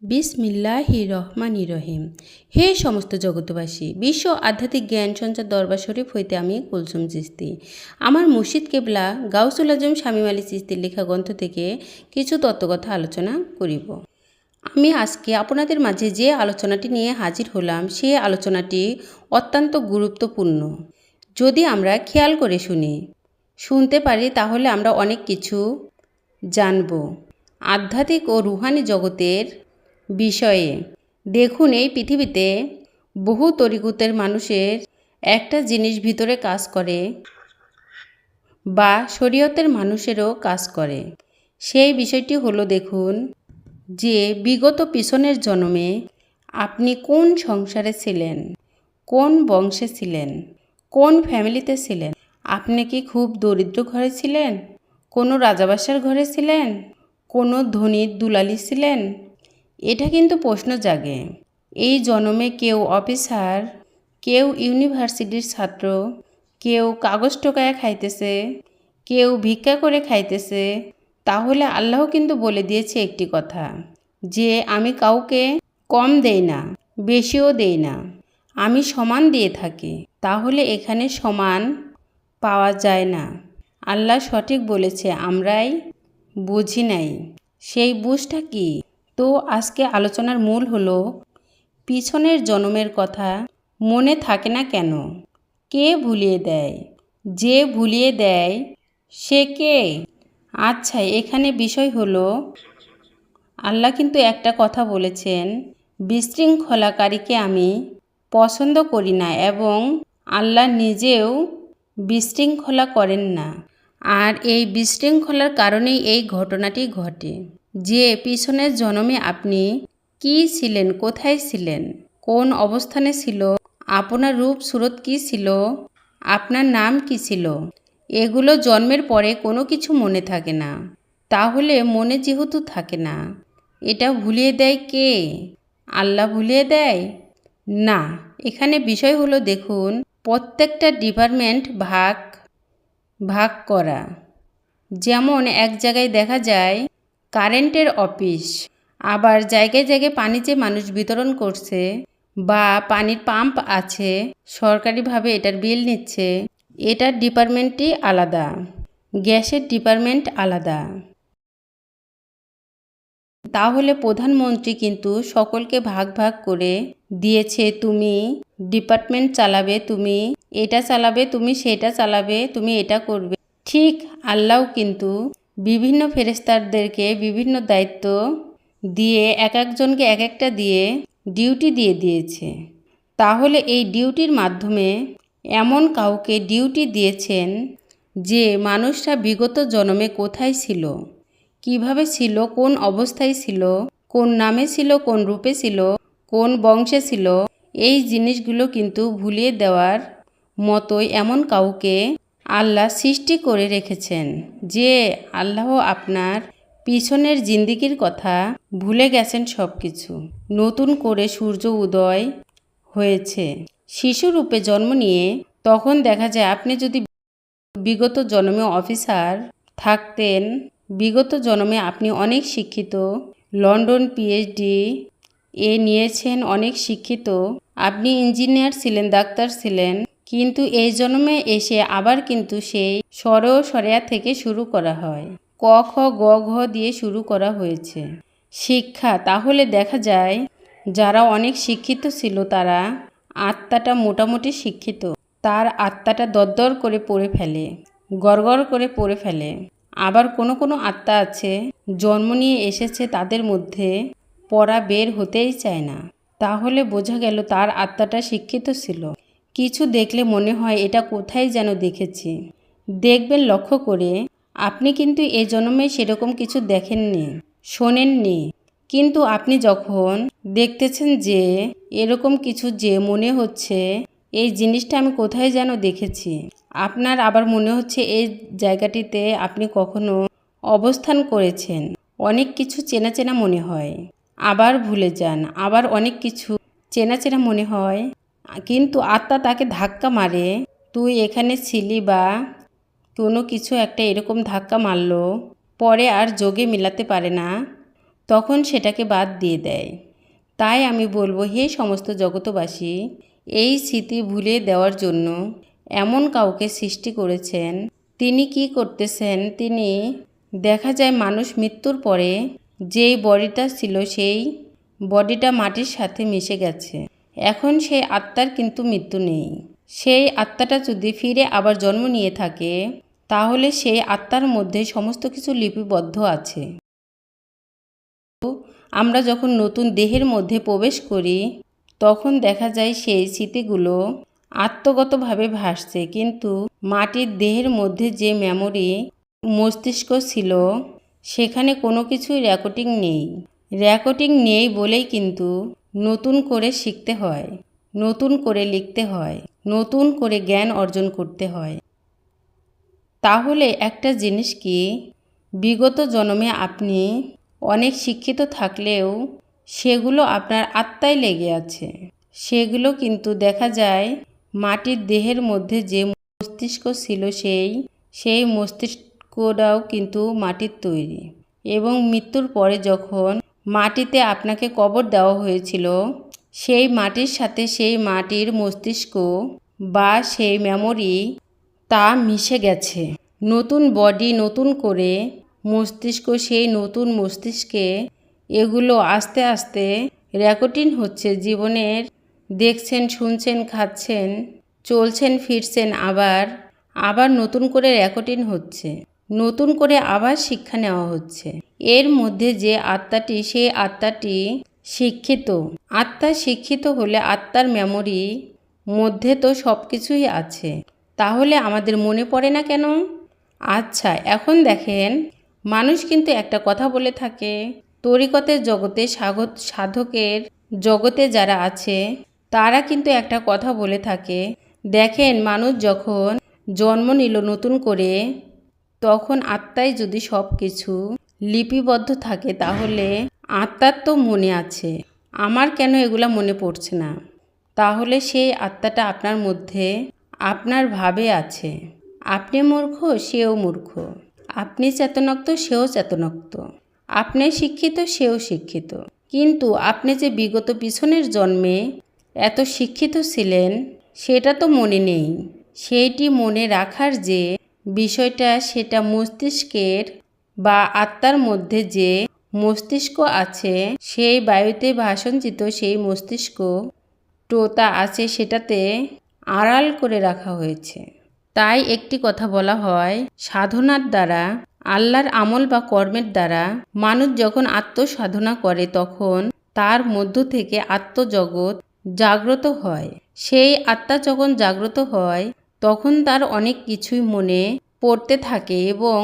বিসমিল্লাহির রহমানির রহিম। হে সমস্ত জগতবাসী, বিশ্ব আধ্যাত্মিক জ্ঞান সঞ্চার দরবার শরীফ হইতে আমি কুলসুম চিস্তি আমার মুর্শিদ কেবলা গাউসুল আজম শামীম আলী চিস্তির লেখা গ্রন্থ থেকে কিছু তত্ত্বকথা আলোচনা করিব। আমি আজকে আপনাদের মাঝে যে আলোচনাটি নিয়ে হাজির হলাম, সে আলোচনাটি অত্যন্ত গুরুত্বপূর্ণ। যদি আমরা খেয়াল করে শুনতে পারি, তাহলে আমরা অনেক কিছু জানব আধ্যাত্মিক ও রুহানি জগতের বিষয়ে। দেখুন, এই পৃথিবীতে বহু তরিকতের মানুষের একটা জিনিস ভিতরে কাজ করে, বা শরীয়তের মানুষেরও কাজ করে। সেই বিষয়টি হলো, দেখুন যে বিগত পিছনের জন্মে আপনি কোন সংসারে ছিলেন, কোন বংশে ছিলেন, কোন ফ্যামিলিতে ছিলেন। আপনি কি খুব দরিদ্র ঘরে ছিলেন, কোনো রাজাবাসার ঘরে ছিলেন, কোনো ধনীর দুলালি ছিলেন? এটা কিন্তু প্রশ্ন জাগে। এই জন্মে কেউ অফিসার, কেউ ইউনিভার্সিটির ছাত্র, কেউ কাগজ টোকায়া খাইতেছে, কেউ ভিক্ষা করে খাইতেছে। তাহলে আল্লাহ কিন্তু বলে দিয়েছে একটি কথা, যে আমি কাউকে কম দেই না, বেশিও দেই না, আমি সমান দিয়ে থাকি। তাহলে এখানে সমান পাওয়া যায় না। আল্লাহ সঠিক বলেছে, আমরাই বুঝি নাই। সেই বুঝটা কি? তো আজকে আলোচনার মূল হলো, পিছনের জন্মের কথা মনে থাকে না কেন? কে ভুলিয়ে দেয়? যে ভুলিয়ে দেয় সে কে? আচ্ছা, এখানে বিষয় হলো, আল্লাহ কিন্তু একটা কথা বলেছেন, বিশৃঙ্খলাকারীকে আমি পছন্দ করি না, এবং আল্লাহ নিজেও বিশৃঙ্খলা করেন না। আর এই বিশৃঙ্খলার কারণেই এই ঘটনাটি ঘটে, যে পিছনের জন্মে আপনি কি ছিলেন, কোথায় ছিলেন, কোন অবস্থানে ছিল, আপনার রূপ সুরত কি ছিল, আপনার নাম কি ছিল, এগুলো জন্মের পরে কোনো কিছু মনে থাকে না। তাহলে মনে যেহেতু থাকে না, এটা ভুলিয়ে দেয় কে? আল্লাহ ভুলিয়ে দেয় না। এখানে বিষয় হলো, দেখুন, প্রত্যেকটা ডিপার্টমেন্ট ভাগ ভাগ করা। যেমন এক জায়গায় দেখা যায় কারেন্টের অফিস, আবার জায়গায় জায়গায় পানি যে মানুষ বিতরণ করছে, বা পানির পাম্প আছে, সরকারিভাবে এটার বিল নিচ্ছে, এটার ডিপার্টমেন্টই আলাদা, গ্যাসের ডিপার্টমেন্ট আলাদা। তাহলে প্রধানমন্ত্রী কিন্তু সকলকে ভাগ ভাগ করে দিয়েছে, তুমি ডিপার্টমেন্ট চালাবে, তুমি এটা চালাবে, তুমি সেটা চালাবে, তুমি এটা করবে। ঠিক আল্লাহ কিন্তু বিভিন্ন ফেরেশতাদেরকে বিভিন্ন দায়িত্ব দিয়ে, এক একজনকে এক একটা দিয়ে ডিউটি দিয়ে দিয়েছে। তাহলে এই ডিউটির মাধ্যমে এমন কাউকে ডিউটি দিয়েছেন, যে মানুষরা বিগত জন্মে কোথায় ছিল, কিভাবে ছিল, কোন অবস্থায় ছিল, কোন নামে ছিল, কোন রূপে ছিল, কোন বংশে ছিল, এই জিনিসগুলো কিন্তু ভুলিয়ে দেওয়ার মতোই এমন কাউকে আল্লাহ সৃষ্টি করে রেখেছেন, যে আল্লাহ আপনার পিছনের জিন্দিগির কথা ভুলে গেছেন সব কিছু। নতুন করে সূর্য উদয় হয়েছে শিশুরূপে জন্ম নিয়ে। তখন দেখা যায়, আপনি যদি বিগত জন্মে অফিসার থাকতেন, বিগত জন্মে আপনি অনেক শিক্ষিত, লন্ডন পিএইচডি নিয়েছেন, অনেক শিক্ষিত, আপনি ইঞ্জিনিয়ার ছিলেন, ডাক্তার ছিলেন, কিন্তু এই জন্মে এসে আবার কিন্তু সেই সরেয়া থেকে শুরু করা হয়, ক খ গ ঘ দিয়ে শুরু করা হয়েছে শিক্ষা। তাহলে দেখা যায়, যারা অনেক শিক্ষিত ছিল, তারা আত্মাটা মোটামুটি শিক্ষিত, তার আত্মাটা দরদর করে পড়ে ফেলে, গড়গড় করে পড়ে ফেলে। আবার কোনো কোনো আত্মা আছে, জন্ম নিয়ে এসেছে, তাদের মধ্যে পড়া বের হতেই চায় না। তাহলে বোঝা গেল তার আত্মাটা শিক্ষিত ছিল। কিছু দেখলে মনে হয় এটা কোথায় যেন দেখেছি। দেখবেন লক্ষ্য করে, আপনি কিন্তু এ জন্মে সেরকম কিছু দেখেননি, শোনেননি, কিন্তু আপনি যখন দেখতেছেন যে এরকম কিছু, যে মনে হচ্ছে এই জিনিসটা আমি কোথায় যেন দেখেছি, আপনার আবার মনে হচ্ছে এই জায়গাটিতে আপনি কখনো অবস্থান করেছেন। অনেক কিছু চেনা চেনা মনে হয়, আবার ভুলে যান, আবার অনেক কিছু চেনা চেনা মনে হয়, কিন্তু আত্মা তাকে ধাক্কা মারে, তুই এখানে ছিলি, বা কোনো কিছু একটা এরকম ধাক্কা মারলো, পরে আর যোগে মিলাতে পারে না, তখন সেটাকে বাদ দিয়ে দেয়। তাই আমি বলবো, হে সমস্ত জগতবাসী, এই স্মৃতি ভুলিয়ে দেওয়ার জন্য এমন কাউকে সৃষ্টি করেছেন। তিনি কি করতেছেন, তিনি দেখা যায় মানুষ মৃত্যুর পরে যেই বডিটা ছিল সেই বডিটা মাটির সাথে মিশে গেছে। এখন সেই আত্মার কিন্তু মৃত্যু নেই। সেই আত্মাটা যদি ফিরে আবার জন্ম নিয়ে থাকে, তাহলে সেই আত্মার মধ্যে সমস্ত কিছু লিপিবদ্ধ আছে। আমরা যখন নতুন দেহের মধ্যে প্রবেশ করি, তখন দেখা যায় সেই স্মৃতিগুলো আত্মগতভাবে ভাসছে, কিন্তু মাটির দেহের মধ্যে যে মেমোরি মস্তিষ্ক ছিল, সেখানে কোনো কিছুই রেকর্ডিং নেই। রেকর্ডিং নেই বলেই কিন্তু নতুন করে শিখতে হয়, নতুন করে লিখতে হয়, নতুন করে জ্ঞান অর্জন করতে হয়। তাহলে একটা জিনিস কি, বিগত জন্মে আপনি অনেক শিক্ষিত থাকলেও সেগুলো আপনার আত্মায় লেগে আছে। সেগুলো কিন্তু দেখা যায় মাটির দেহের মধ্যে যে মস্তিষ্ক ছিল, সেই মস্তিষ্কটাও কিন্তু মাটির তৈরি। এবং মৃত্যুর পরে যখন মাটিতে আপনাকে কবর দেওয়া হয়েছিল, সেই মাটির সাথে সেই মাটির মস্তিষ্ক বা সেই মেমোরি তা মিশে গেছে। নতুন বডি, নতুন করে মস্তিষ্ক, সেই নতুন মস্তিষ্কে এগুলো আস্তে আস্তে রেকর্ডিং হচ্ছে। জীবনের দেখছেন, শুনছেন, খাচ্ছেন, চলছেন, ফিরছেন, আবার নতুন করে রেকর্ডিং হচ্ছে, নতুন করে আবার শিক্ষা নেওয়া হচ্ছে। এর মধ্যে যে আত্মাটি, সেই আত্মাটি শিক্ষিত। আত্মা শিক্ষিত হলে আত্মার মেমোরি মধ্যে তো সব কিছুই আছে। তাহলে আমাদের মনে পড়ে না কেন? আচ্ছা, এখন দেখেন, মানুষ কিন্তু একটা কথা বলে থাকে, তরিকতের জগতে, সাধকের জগতে যারা আছে, তারা কিন্তু একটা কথা বলে থাকে। দেখেন, মানুষ যখন জন্ম নিল নতুন করে, তখন আত্মায় যদি সব কিছু লিপিবদ্ধ থাকে, তাহলে আত্মার তো মনে আছে, আমার কেন এগুলা মনে পড়ছে না? তাহলে সেই আত্মাটা আপনার মধ্যে আপনার ভাবে আছে। আপনি মূর্খ, সেও মূর্খ। আপনি চেতনোক্ত, সেও চেতনোক্ত। আপনি শিক্ষিত, সেও শিক্ষিত। কিন্তু আপনি যে বিগত পিছনের জন্মে এত শিক্ষিত ছিলেন, সেটা তো মনে নেই। সেইটি মনে রাখার যে বিষয়টা, সেটা মস্তিষ্কের বা আত্মার মধ্যে যে মস্তিষ্ক আছে, সেই বায়ুতে ভাসঞ্চিত সেই মস্তিষ্ক টোতা আছে, সেটাতে আড়াল করে রাখা হয়েছে। তাই একটি কথা বলা হয়, সাধনার দ্বারা, আল্লাহর আমল বা কর্মের দ্বারা মানুষ যখন আত্মসাধনা করে, তখন তার মধ্য থেকে আত্মজগৎ জাগ্রত হয়। সেই আত্মা যখন জাগ্রত হয়, তখন তার অনেক কিছুই মনে পড়তে থাকে, এবং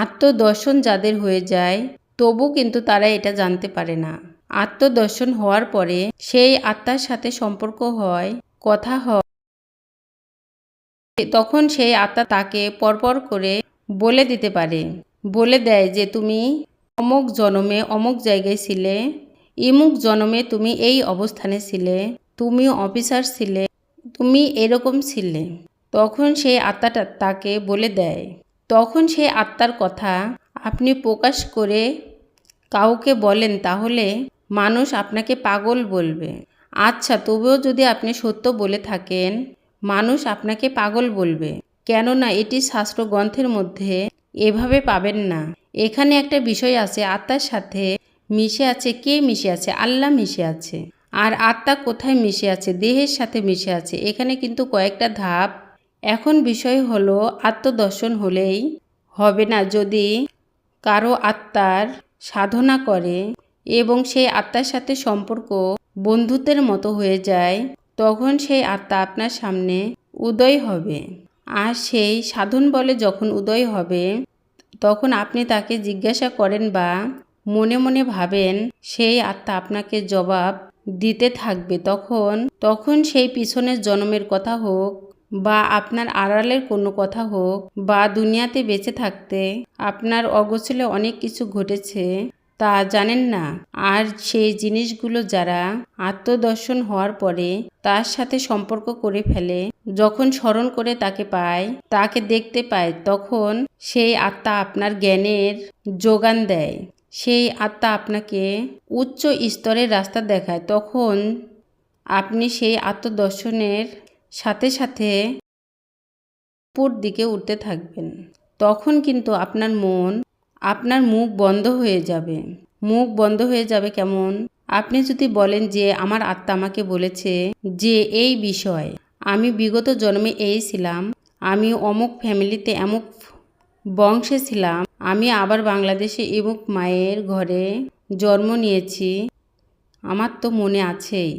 আত্মদর্শন যাদের হয়ে যায়, তবু কিন্তু তারা এটা জানতে পারে না। আত্মদর্শন হওয়ার পরে সেই আত্মার সাথে সম্পর্ক হয়, কথা হয়, তখন সেই আত্মা তাকে পরপর করে বলে দিতে পারে, বলে দেয় যে তুমি অমুক জন্মে অমুক জায়গায় ছিলে, ইমুক জন্মে তুমি এই অবস্থানে ছিলে, তুমি অফিসার ছিলে, তুমি এরকম ছিলে। তখন সেই আত্মাটা তাকে বলে দেয়। তখন সেই আত্মার কথা আপনি প্রকাশ করে কাউকে বলেন, তাহলে মানুষ আপনাকে পাগল বলবে। আচ্ছা, তবুও যদি আপনি সত্য বলে থাকেন, মানুষ আপনাকে পাগল বলবে, কেননা এটি শাস্ত্র গ্রন্থের মধ্যে এভাবে পাবেন না। এখানে একটা বিষয় আছে, আত্মার সাথে মিশে আছে কে? মিশে আছে আল্লাহ, মিশে আছে। আর আত্মা কোথায় মিশে আছে? দেহের সাথে মিশে আছে। এখানে কিন্তু কয়েকটা ধাপ। এখন বিষয় হলো, আত্মদর্শন হলেই হবে না। যদি কারো আত্মার সাধনা করে এবং সেই আত্মার সাথে সম্পর্ক বন্ধুত্বের মতো হয়ে যায়, তখন সেই আত্মা আপনার সামনে উদয় হবে। আর সেই সাধন বলে যখন উদয় হবে, তখন আপনি তাকে জিজ্ঞাসা করেন বা মনে মনে ভাবেন, সেই আত্মা আপনাকে জবাব দিতে থাকবে। তখন সেই পিছনের জন্মের কথা হোক, বা আপনার আড়ালের কোনো কথা হোক, বা দুনিয়াতে বেঁচে থাকতে আপনার অগোচরে অনেক কিছু ঘটেছে, তা জানেন না। আর সেই জিনিসগুলো যারা আত্মদর্শন হওয়ার পরে তার সাথে সম্পর্ক করে ফেলে, যখন স্মরণ করে তাকে পায়, তাকে দেখতে পায়, তখন সেই আত্মা আপনার জ্ঞানের যোগান দেয়। সেই আত্মা আপনাকে উচ্চ স্তরের রাস্তা দেখায়, তখন আপনি সেই আত্মদর্শনের সাথে সাথে উপর দিকে উঠতে থাকবেন। তখন কিন্তু আপনার মুখ বন্ধ হয়ে যাবে। মুখ বন্ধ হয়ে যাবে কেমন? আপনি যদি বলেন যে আমার আত্মা আমাকে বলেছে যে এই বিষয়, আমি বিগত জন্মে এই ছিলাম, আমি অমুক ফ্যামিলিতে অমুক বংশে ছিলাম, আমি আবার বাংলাদেশে অমুক মায়ের ঘরে জন্ম নিয়েছি, আমার তো মনে আছেই,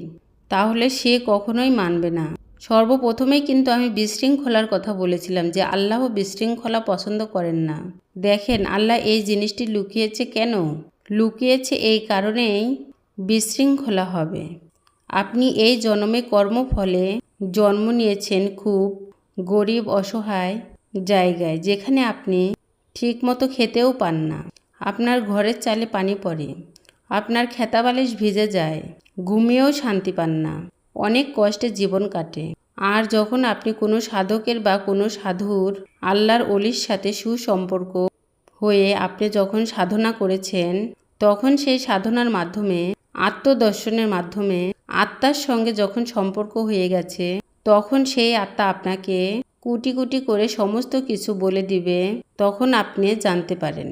তাহলে সে কখনোই মানবে না। সর্বপ্রথমেই কিন্তু আমি বিশৃঙ্খলার কথা বলেছিলাম যে আল্লাহ বিশৃঙ্খলা পছন্দ করেন না। দেখেন আল্লাহ এই জিনিসটি লুকিয়েছে কেন? লুকিয়েছে এই কারণেই বিশৃঙ্খলা হবে। আপনি এই জন্মে কর্মফলে জন্ম নিয়েছেন খুব গরিব অসহায় জায়গায়, যেখানে আপনি ঠিকমতো খেতেও পান না, আপনার ঘরের চালে পানি পড়ে, আপনার খেতা বালিশ ভিজে যায়, ঘুমিয়েও শান্তি পান না, অনেক কষ্টে জীবন কাটে। আর যখন আপনি কোনো সাধকের বা কোনো সাধুর আল্লাহর অলির সাথে সুসম্পর্ক হয়ে আপনি যখন সাধনা করেছেন, তখন সেই সাধনার মাধ্যমে আত্মদর্শনের মাধ্যমে আত্মার সঙ্গে যখন সম্পর্ক হয়ে গেছে, তখন সেই আত্মা আপনাকে কুটি কুটি করে সমস্ত কিছু বলে দিবে, তখন আপনি জানতে পারেন।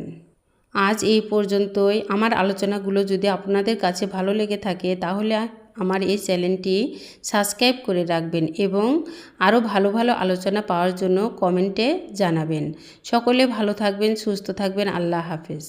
আজ এই পর্যন্তই। আমার আলোচনাগুলো যদি আপনাদের কাছে ভালো লেগে থাকে তাহলে আমার এই চ্যানেলটি সাবস্ক্রাইব করে রাখবেন এবং আরও ভালো ভালো আলোচনা পাওয়ার জন্য কমেন্টে জানাবেন। সকলে ভালো থাকবেন, সুস্থ থাকবেন। আল্লাহ হাফেজ।